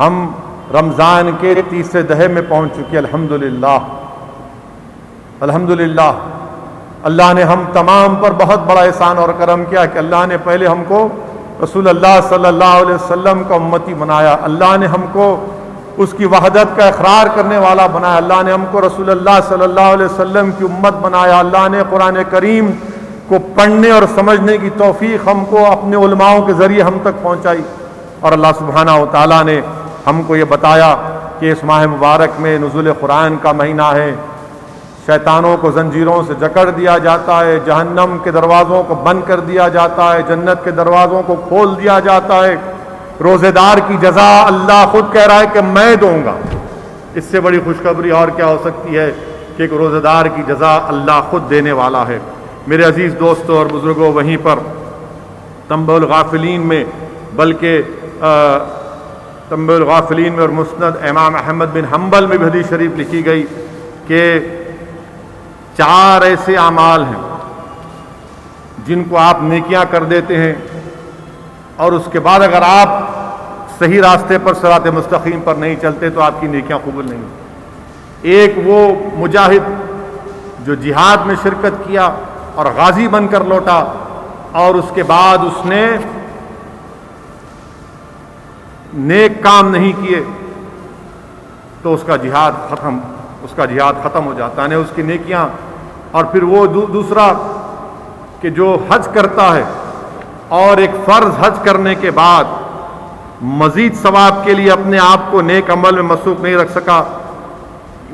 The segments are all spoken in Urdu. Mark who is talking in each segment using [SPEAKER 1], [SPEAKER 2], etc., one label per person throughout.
[SPEAKER 1] ہم رمضان کے تیسرے دہے میں پہنچ چکے، الحمدللہ الحمدللہ۔ اللہ نے ہم تمام پر بہت بڑا احسان اور کرم کیا کہ اللہ نے پہلے ہم کو رسول اللہ صلی اللہ علیہ وسلم کا امتی بنایا، اللہ نے ہم کو اس کی وحدت کا اقرار کرنے والا بنایا، اللہ نے ہم کو رسول اللہ صلی اللہ علیہ وسلم کی امت بنایا، اللہ نے قرآن کریم کو پڑھنے اور سمجھنے کی توفیق ہم کو اپنے علماؤں کے ذریعے ہم تک پہنچائی، اور اللہ سبحانہ و تعالیٰ نے ہم کو یہ بتایا کہ اس ماہ مبارک میں نزول قرآن کا مہینہ ہے، شیطانوں کو زنجیروں سے جکڑ دیا جاتا ہے، جہنم کے دروازوں کو بند کر دیا جاتا ہے، جنت کے دروازوں کو کھول دیا جاتا ہے، روزے دار کی جزا اللہ خود کہہ رہا ہے کہ میں دوں گا۔ اس سے بڑی خوشخبری اور کیا ہو سکتی ہے کہ ایک روزے دار کی جزا اللہ خود دینے والا ہے۔ میرے عزیز دوستوں اور بزرگوں، وہیں پر تنبیہ الغافلین میں، بلکہ تنبیہ الغافلین میں اور مسند امام احمد بن حنبل میں بھی حدیث شریف لکھی گئی کہ 4 ایسے اعمال ہیں جن کو آپ نیکیاں کر دیتے ہیں اور اس کے بعد اگر آپ صحیح راستے پر صراط مستقیم پر نہیں چلتے تو آپ کی نیکیاں قبول نہیں ہوتی۔ ایک وہ مجاہد جو جہاد میں شرکت کیا اور غازی بن کر لوٹا اور اس کے بعد اس نے نیک کام نہیں کیے تو اس کا جہاد ختم ہو جاتا ہے، اس کی نیکیاں۔ اور پھر وہ دوسرا کہ جو حج کرتا ہے اور ایک فرض حج کرنے کے بعد مزید ثواب کے لیے اپنے آپ کو نیک عمل میں مصروف نہیں رکھ سکا،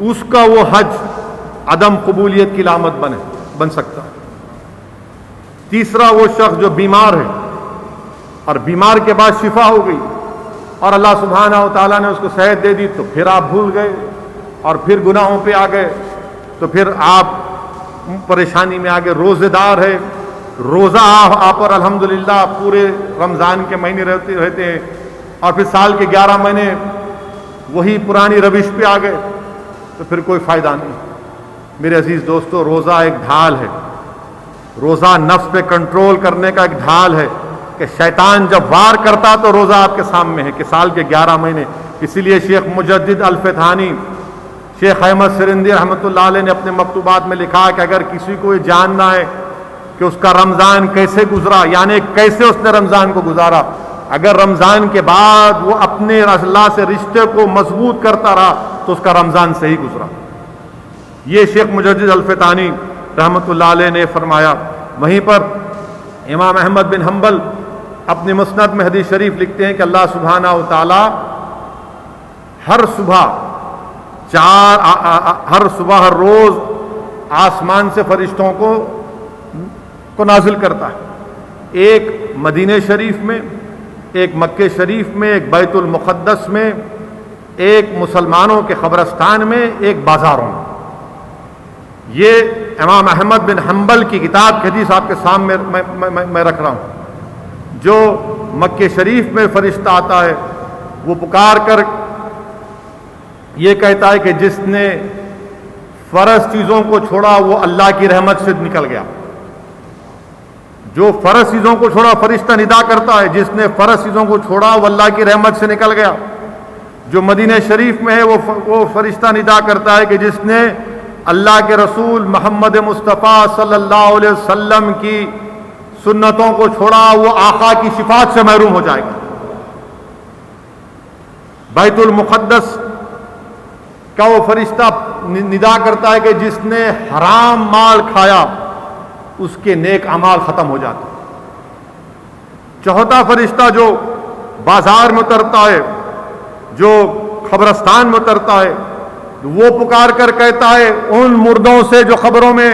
[SPEAKER 1] اس کا وہ حج عدم قبولیت کی علامت بن سکتا ہے۔ تیسرا وہ شخص جو بیمار ہے اور بیمار کے بعد شفا ہو گئی اور اللہ سبحانہ و تعالیٰ نے اس کو صحت دے دی تو پھر آپ بھول گئے اور پھر گناہوں پہ آ گئے تو پھر آپ پریشانی میں آ گئے۔ روزے دار ہے، روزہ آپ پر الحمدللہ پورے رمضان کے مہینے رہتے ہیں اور پھر سال کے 11 مہینے وہی پرانی روش پہ آ گئے تو پھر کوئی فائدہ نہیں۔ میرے عزیز دوستو، روزہ ایک ڈھال ہے، روزہ نفس پہ کنٹرول کرنے کا ایک ڈھال ہے کہ شیطان جب وار کرتا تو روزہ آپ کے سامنے ہے کہ سال کے 11 مہینے۔ اسی لیے شیخ مجدد الفتحانی، شیخ احمد سرندی رحمۃ اللہ علیہ نے اپنے مکتوبات میں لکھا کہ اگر کسی کو یہ جاننا ہے کہ اس کا رمضان کیسے گزرا، یعنی کیسے اس نے رمضان کو گزارا، اگر رمضان کے بعد وہ اپنے اللہ سے رشتے کو مضبوط کرتا رہا تو اس کا رمضان صحیح گزرا۔ یہ شیخ مجدد الفتحانی رحمۃ اللہ علیہ نے فرمایا۔ وہیں پر امام احمد بن حنبل اپنی مسند میں حدیث شریف لکھتے ہیں کہ اللہ سبحانہ و تعالی ہر صبح ہر روز آسمان سے فرشتوں کو نازل کرتا ہے، ایک مدینہ شریف میں، ایک مکہ شریف میں، ایک بیت المقدس میں، ایک مسلمانوں کے قبرستان میں، ایک بازاروں میں۔ یہ امام احمد بن حنبل کی کتاب کی حدیث آپ کے سامنے میں رکھ رہا ہوں۔ جو مکہ شریف میں فرشتہ آتا ہے وہ پکار کر یہ کہتا ہے کہ جس نے فرض چیزوں کو چھوڑا وہ اللہ کی رحمت سے نکل گیا۔ جو فرض چیزوں کو چھوڑا، فرشتہ ندا کرتا ہے، جس نے فرض چیزوں کو چھوڑا وہ اللہ کی رحمت سے نکل گیا۔ جو مدینہ شریف میں ہے وہ فرشتہ ندا کرتا ہے کہ جس نے اللہ کے رسول محمد مصطفیٰ صلی اللہ علیہ وسلم کی سنتوں کو چھوڑا وہ آقا کی شفاعت سے محروم ہو جائے گا۔ بیت المقدس کا وہ فرشتہ ندا کرتا ہے کہ جس نے حرام مال کھایا اس کے نیک اعمال ختم ہو جاتے۔ چوتھا فرشتہ جو بازار میں اترتا ہے، جو قبرستان میں اترتا ہے، وہ پکار کر کہتا ہے ان مردوں سے جو قبروں میں،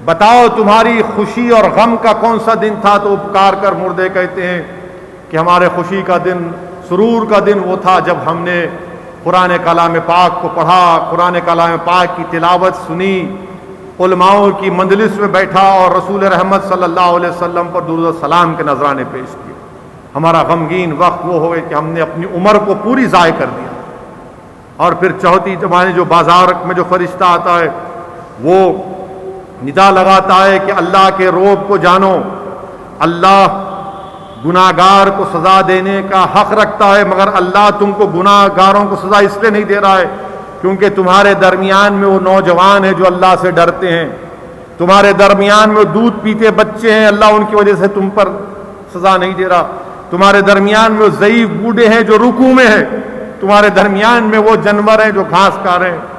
[SPEAKER 1] بتاؤ تمہاری خوشی اور غم کا کون سا دن تھا؟ تو وہ پکار کر مردے کہتے ہیں کہ ہمارے خوشی کا دن، سرور کا دن وہ تھا جب ہم نے قرآن کلام پاک کو پڑھا، قرآن کلام پاک کی تلاوت سنی، علماؤں کی مجلس میں بیٹھا اور رسول رحمت صلی اللہ علیہ وسلم پر درود و سلام کے نذرانے پیش کیے۔ ہمارا غمگین وقت وہ ہوئے کہ ہم نے اپنی عمر کو پوری ضائع کر دیا۔ اور پھر چوتھی زمانے جو بازار میں جو فرشتہ آتا ہے وہ ندا لگاتا ہے کہ اللہ کے روب کو جانو، اللہ گناہگار کو سزا دینے کا حق رکھتا ہے، مگر اللہ تم کو گناہگاروں کو سزا اس لیے نہیں دے رہا ہے کیونکہ تمہارے درمیان میں وہ نوجوان ہیں جو اللہ سے ڈرتے ہیں، تمہارے درمیان میں وہ دودھ پیتے بچے ہیں، اللہ ان کی وجہ سے تم پر سزا نہیں دے رہا، تمہارے درمیان میں وہ ضعیف بوڑھے ہیں جو رکوع میں ہیں، تمہارے درمیان میں وہ جانور ہیں جو گھاس کھا رہے ہیں۔